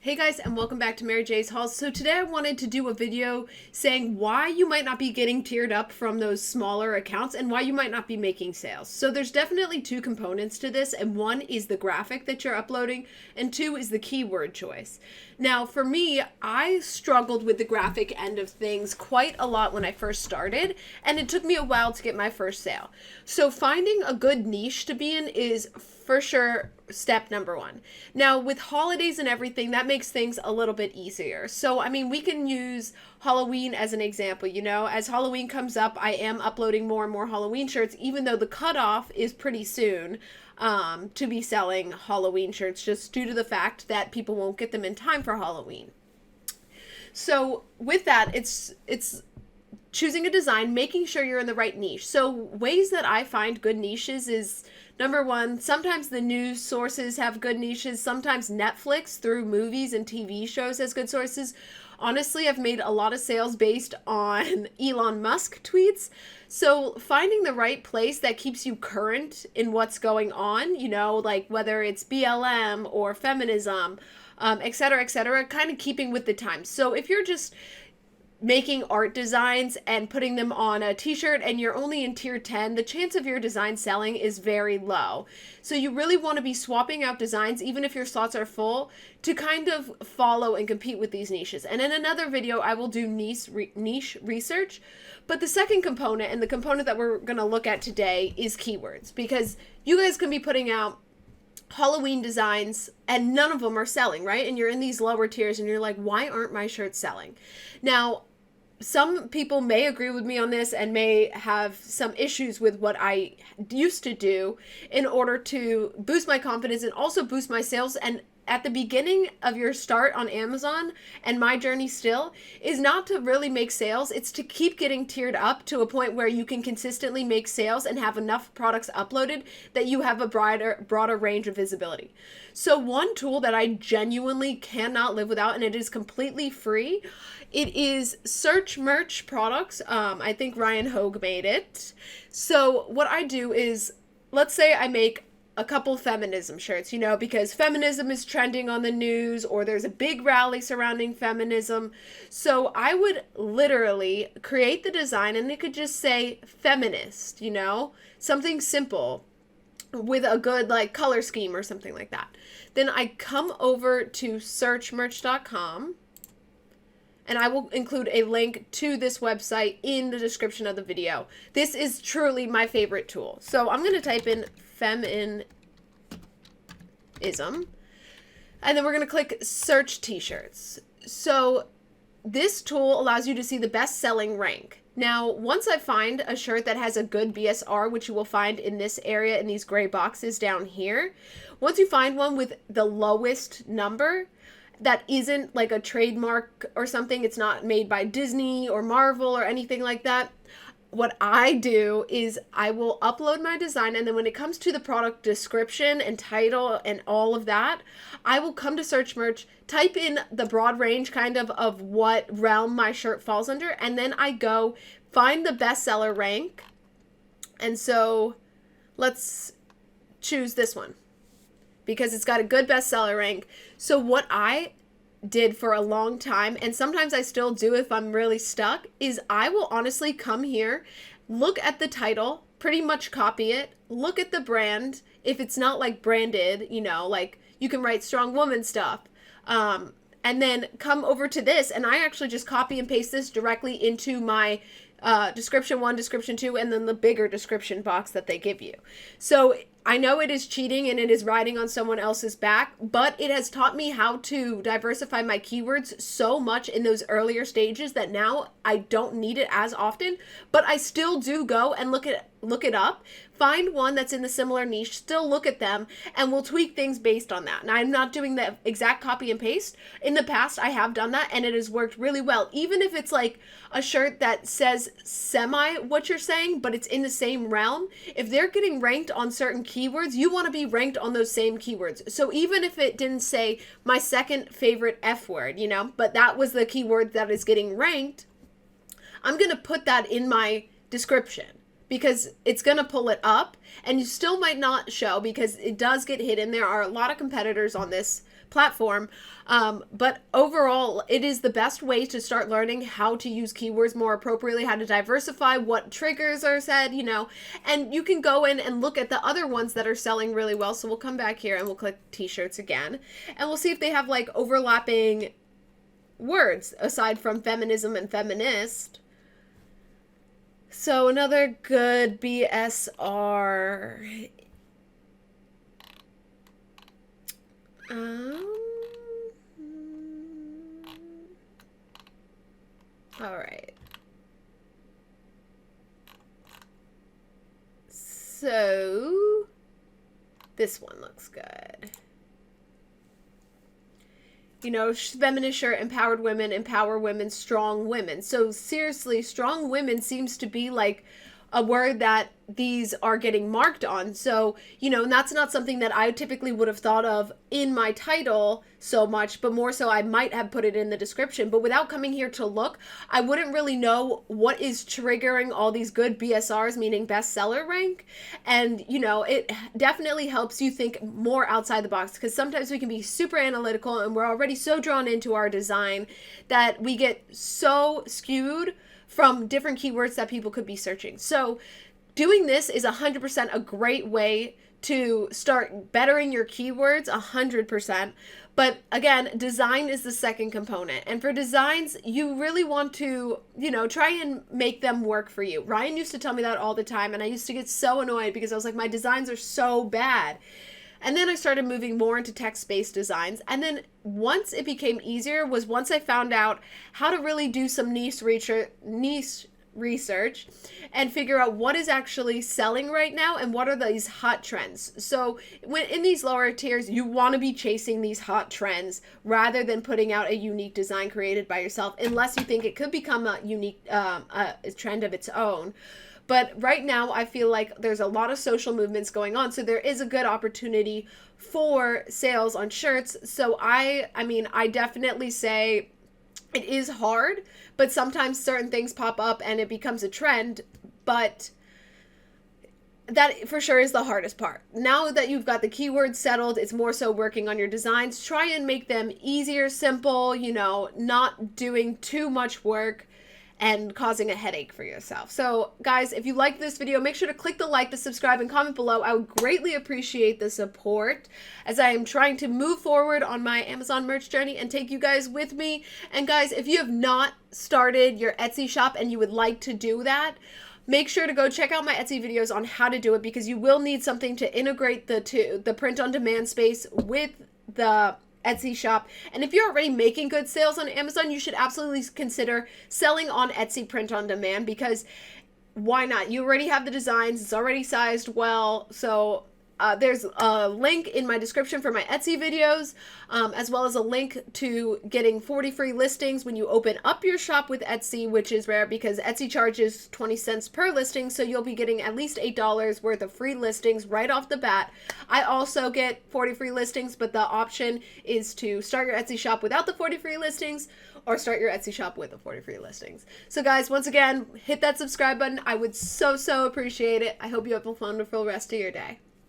Hey guys, and welcome back to Mary J's Hauls. So today I wanted to do a video saying why you might not be getting tiered up from those smaller accounts and why you might not be making sales. So there's definitely two components to this, and one is the graphic that you're uploading, and two is the keyword choice. Now for me, I struggled with the graphic end of things quite a lot when I first started, and it took me a while to get my first sale. So finding a good niche to be in is for sure step number one. Now with holidays and everything, that makes things a little bit easier. So I mean, we can use Halloween as an example. As Halloween comes up, I am uploading more and more Halloween shirts, even though the cutoff is pretty soon to be selling Halloween shirts, just due to the fact that people won't get them in time for Halloween. So with that, it's choosing a design, making sure you're in the right niche. So ways that I find good niches is, number one, sometimes the news sources have good niches. Sometimes Netflix through movies and TV shows has good sources. Honestly, I've made a lot of sales based on Elon Musk tweets. So finding the right place that keeps you current in what's going on, like whether it's BLM or feminism, et cetera, kind of keeping with the times. So if you're just making art designs and putting them on a t-shirt and you're only in tier 10, the chance of your design selling is very low. So you really want to be swapping out designs, even if your slots are full, to kind of follow and compete with these niches. And in another video, I will do niche research. But the second component, and the component that we're going to look at today, is keywords, because you guys can be putting out Halloween designs and none of them are selling, right? And you're in these lower tiers and you're like, why aren't my shirts selling? Now, some people may agree with me on this and may have some issues with what I used to do in order to boost my confidence and also boost my sales. And at the beginning of your start on Amazon, and my journey still, is not to really make sales. It's to keep getting tiered up to a point where you can consistently make sales and have enough products uploaded that you have a broader range of visibility. So one tool that I genuinely cannot live without, and it is completely free, it is Search Merch Products. I think Ryan Hogue made it. So what I do is, let's say I make a couple feminism shirts, because feminism is trending on the news, or there's a big rally surrounding feminism. So I would literally create the design and it could just say feminist, something simple with a good color scheme or something like that. Then I come over to searchmerch.com. and I will include a link to this website in the description of the video. This is truly my favorite tool. So I'm going to type in feminism, and then we're going to click search t-shirts. So this tool allows you to see the best-selling rank. Now, once I find a shirt that has a good BSR, which you will find in this area in these gray boxes down here, once you find one with the lowest number, that isn't like a trademark or something, it's not made by Disney or Marvel or anything like that, what I do is I will upload my design, and then when it comes to the product description and title and all of that, I will come to Search Merch, type in the broad range kind of what realm my shirt falls under, and then I go find the bestseller rank. And so let's choose this one, because it's got a good bestseller rank. So what I did for a long time, and sometimes I still do if I'm really stuck, is I will honestly come here, look at the title, pretty much copy it, look at the brand, if it's not branded, like you can write strong woman stuff, and then come over to this, and I actually just copy and paste this directly into my description 1, description 2, and then the bigger description box that they give you. So I know it is cheating and it is riding on someone else's back, but it has taught me how to diversify my keywords so much in those earlier stages that now I don't need it as often, but I still do go and look it up, find one that's in the similar niche, still look at them, and we'll tweak things based on that. And I'm not doing the exact copy and paste. In the past, I have done that, and it has worked really well. Even if it's like a shirt that says semi what you're saying, but it's in the same realm, if they're getting ranked on certain keywords, you want to be ranked on those same keywords. So even if it didn't say my second favorite F word, but that was the keyword that is getting ranked, I'm going to put that in my description, because it's going to pull it up, and you still might not show because it does get hidden. There are a lot of competitors on this platform. But overall, it is the best way to start learning how to use keywords more appropriately, how to diversify, what triggers are said, you know, and you can go in and look at the other ones that are selling really well. So we'll come back here and we'll click t-shirts again, and we'll see if they have like overlapping words aside from feminism and feminist. So another good BSR. All right. So this one looks good. You know, feminist shirt, empowered women, empower women, strong women. So seriously, strong women seems to be like a word that these are getting marked on. So, you know, and that's not something that I typically would have thought of in my title so much, but more so I might have put it in the description. But without coming here to look, I wouldn't really know what is triggering all these good BSRs, meaning bestseller rank. And, you know, it definitely helps you think more outside the box, because sometimes we can be super analytical and we're already so drawn into our design that we get so skewed from different keywords that people could be searching. So doing this is 100% a great way to start bettering your keywords, 100%. But again, design is the second component. And for designs, you really want to, you know, try and make them work for you. Ryan used to tell me that all the time, and I used to get so annoyed because I was like, my designs are so bad. And then I started moving more into text-based designs. And then once it became easier was once I found out how to really do some niche research and figure out what is actually selling right now and what are these hot trends. So when in these lower tiers, you want to be chasing these hot trends rather than putting out a unique design created by yourself, unless you think it could become a unique a trend of its own. But right now, I feel like there's a lot of social movements going on. So there is a good opportunity for sales on shirts. So I mean, I definitely say it is hard, but sometimes certain things pop up and it becomes a trend. But that for sure is the hardest part. Now that you've got the keywords settled, it's more so working on your designs. Try and make them easier, simple, you know, not doing too much work and causing a headache for yourself. So guys, if you like this video, make sure to click the like, the subscribe, and comment below. I would greatly appreciate the support as I am trying to move forward on my Amazon merch journey and take you guys with me. And guys, if you have not started your Etsy shop and you would like to do that, make sure to go check out my Etsy videos on how to do it, because you will need something to integrate the print-on-demand space with the Etsy shop. And if you're already making good sales on Amazon, you should absolutely consider selling on Etsy print on demand, because why not? You already have the designs, it's already sized well. So there's a link in my description for my Etsy videos, as well as a link to getting 40 free listings when you open up your shop with Etsy, which is rare because Etsy charges 20 cents per listing. So you'll be getting at least $8 worth of free listings right off the bat. I also get 40 free listings, but the option is to start your Etsy shop without the 40 free listings, or start your Etsy shop with the 40 free listings. So guys, once again, hit that subscribe button. I would so appreciate it. I hope you have a wonderful rest of your day.